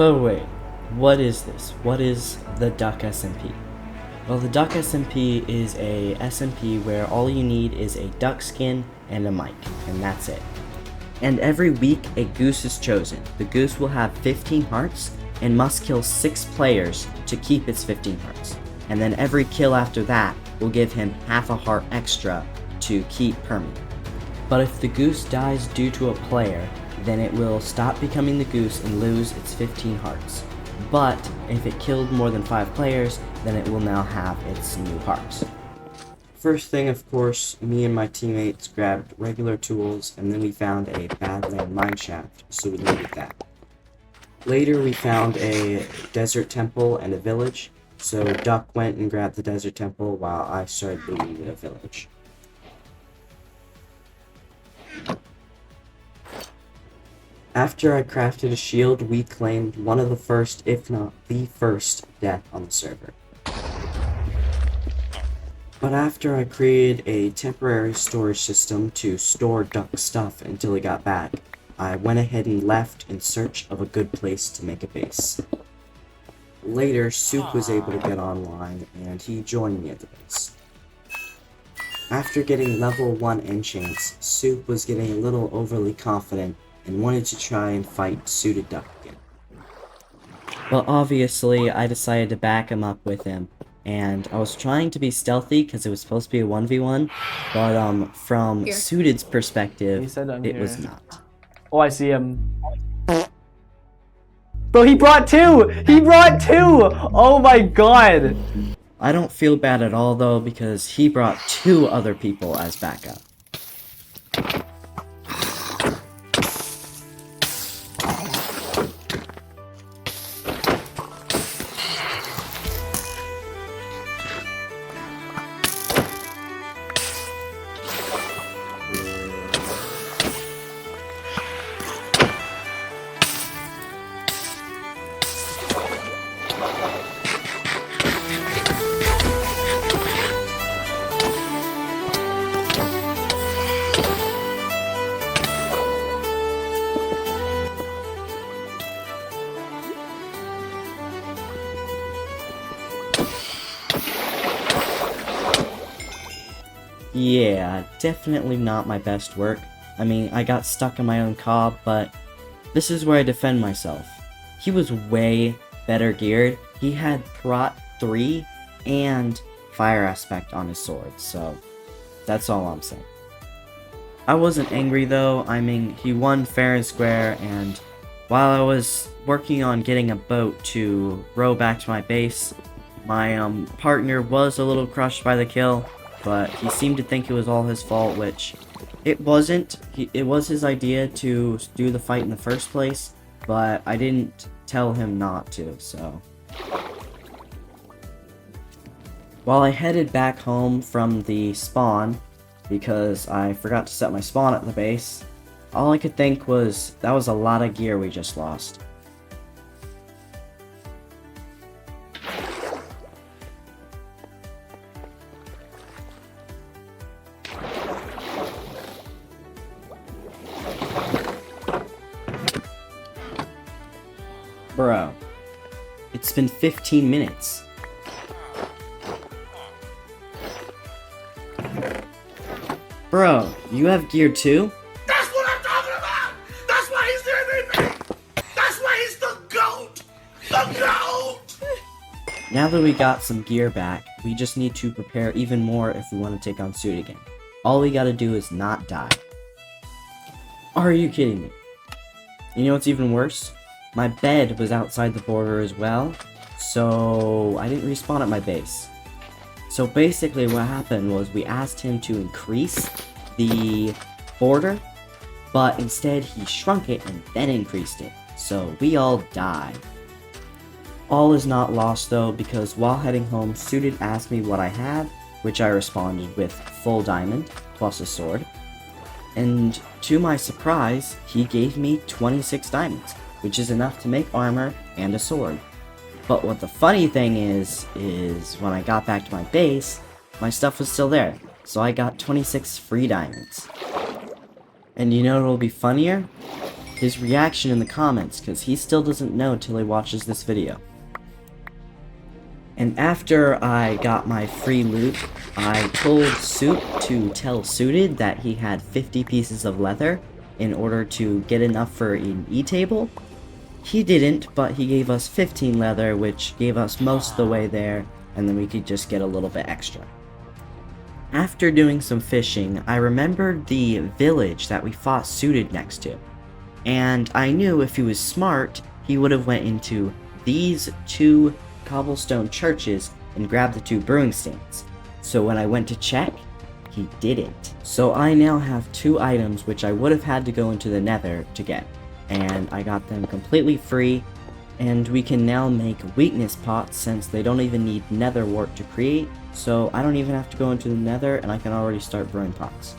But wait, what is this? What is the Duck SMP? Well, the Duck SMP is a SMP where all you need is a duck skin and a mic, and that's it. And every week, a goose is chosen. The goose will have 15 hearts and must kill 6 players to keep its 15 hearts. And then every kill after that will give him half a heart extra to keep permanent. But if the goose dies due to a player, then it will stop becoming the goose and lose its 15 hearts. But if it killed more than 5 players, then it will now have its new hearts. First thing, of course, me and my teammates grabbed regular tools, and then we found a Badland mineshaft, so we needed that. Later we found a desert temple and a village, so Duck went and grabbed the desert temple while I started looting the village. After I crafted a shield, we claimed one of the first, if not the first, death on the server. But after I created a temporary storage system to store Duck's stuff until he got back, I went ahead and left in search of a good place to make a base. Later, Soup was able to get online, and he joined me at the base. After getting level 1 enchants, Soup was getting a little overly confident and wanted to try and fight Suited Duck again. Well, obviously, I decided to back him up with him, and I was trying to be stealthy because it was supposed to be a 1v1, but from Suited's perspective, it was not. Oh, I see him. Bro, he brought 2! He brought 2! Oh my god! I don't feel bad at all though, because he brought 2 other people as backup. Yeah, definitely not my best work. I mean, I got stuck in my own cob, but this is where I defend myself. He was way better geared. He had Prot 3 and Fire Aspect on his sword, so that's all I'm saying. I wasn't angry though. I mean, he won fair and square, and while I was working on getting a boat to row back to my base, my partner was a little crushed by the kill, but he seemed to think it was all his fault, which it wasn't. It was his idea to do the fight in the first place, but I didn't tell him not to, so. While I headed back home from the spawn, because I forgot to set my spawn at the base, all I could think was, that was a lot of gear we just lost. Bro, it's been 15 minutes. Bro, you have gear too? That's what I'm talking about! That's why he's the MVP! That's why he's the GOAT! The GOAT! Now that we got some gear back, we just need to prepare even more if we want to take on Suit again. All we gotta do is not die. Are you kidding me? You know what's even worse? My bed was outside the border as well, so I didn't respawn at my base. So basically what happened was we asked him to increase the border, but instead he shrunk it and then increased it. So we all died. All is not lost though, because while heading home, Suited asked me what I had, which I responded with full diamond plus a sword. And to my surprise, he gave me 26 diamonds, which is enough to make armor and a sword. But what the funny thing is when I got back to my base, my stuff was still there, so I got 26 free diamonds. And you know what'll be funnier? his reaction in the comments, because he still doesn't know till he watches this video. And after I got my free loot, I told Soup to tell Suited that he had 50 pieces of leather in order to get enough for an E-table. He didn't, but he gave us 15 leather, which gave us most of the way there, and then we could just get a little bit extra. After doing some fishing, I remembered the village that we fought Suited next to, and I knew if he was smart, he would have went into these 2 cobblestone churches and grabbed the 2 brewing stands. So when I went to check, he didn't. So I now have 2 items which I would have had to go into the nether to get, and I got them completely free, and we can now make weakness pots since they don't even need nether wart to create, so I don't even have to go into the nether and I can already start brewing pots.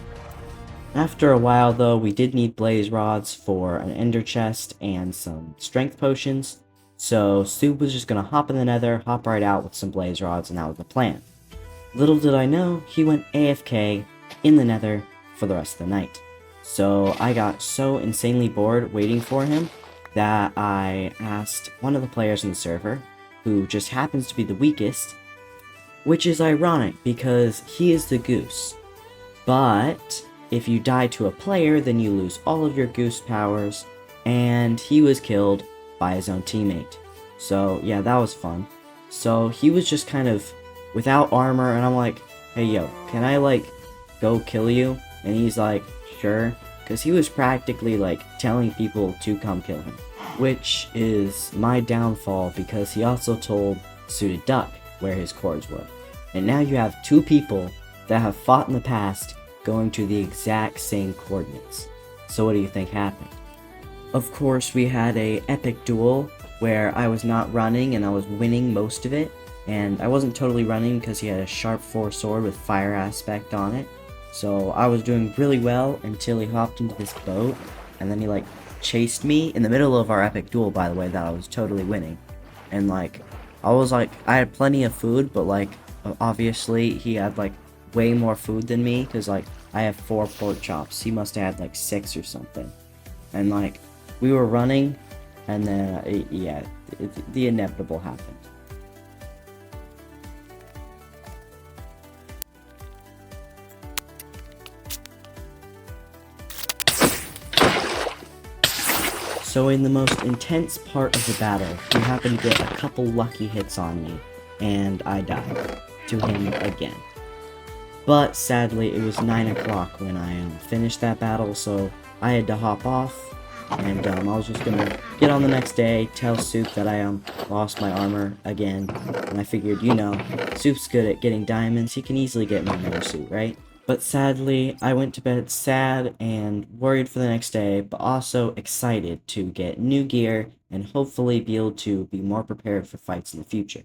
After a while though, we did need blaze rods for an ender chest and some strength potions, so Soup was just gonna hop in the nether, hop right out with some blaze rods, and that was the plan. Little did I know, he went AFK in the nether for the rest of the night. So I got so insanely bored waiting for him that I asked one of the players in the server, who just happens to be the weakest, which is ironic because he is the goose. But if you die to a player, then you lose all of your goose powers, and he was killed by his own teammate. So yeah, that was fun. So he was just kind of without armor, and I'm like, hey yo, can I like go kill you? And he's like, sure, because he was practically like telling people to come kill him, which is my downfall because he also told Suited Duck where his cords were. And now you have 2 people that have fought in the past going to the exact same coordinates. So what do you think happened? Of course, we had a epic duel where I was not running and I was winning most of it, and I wasn't totally running because he had a sharp 4 sword with fire aspect on it. So I was doing really well until he hopped into this boat, and then he like chased me in the middle of our epic duel, by the way, that I was totally winning. And like, I had plenty of food, but like, obviously he had like way more food than me, because like, I have 4 pork chops, he must have had like 6 or something. And like, we were running, and then, the inevitable happened. So in the most intense part of the battle, he happened to get a couple lucky hits on me, and I died to him again. But sadly, it was 9 o'clock when I finished that battle, so I had to hop off, and I was just gonna get on the next day, tell Soup that I lost my armor again, and I figured, you know, Soup's good at getting diamonds, he can easily get me another suit, right? But sadly, I went to bed sad and worried for the next day, but also excited to get new gear and hopefully be able to be more prepared for fights in the future.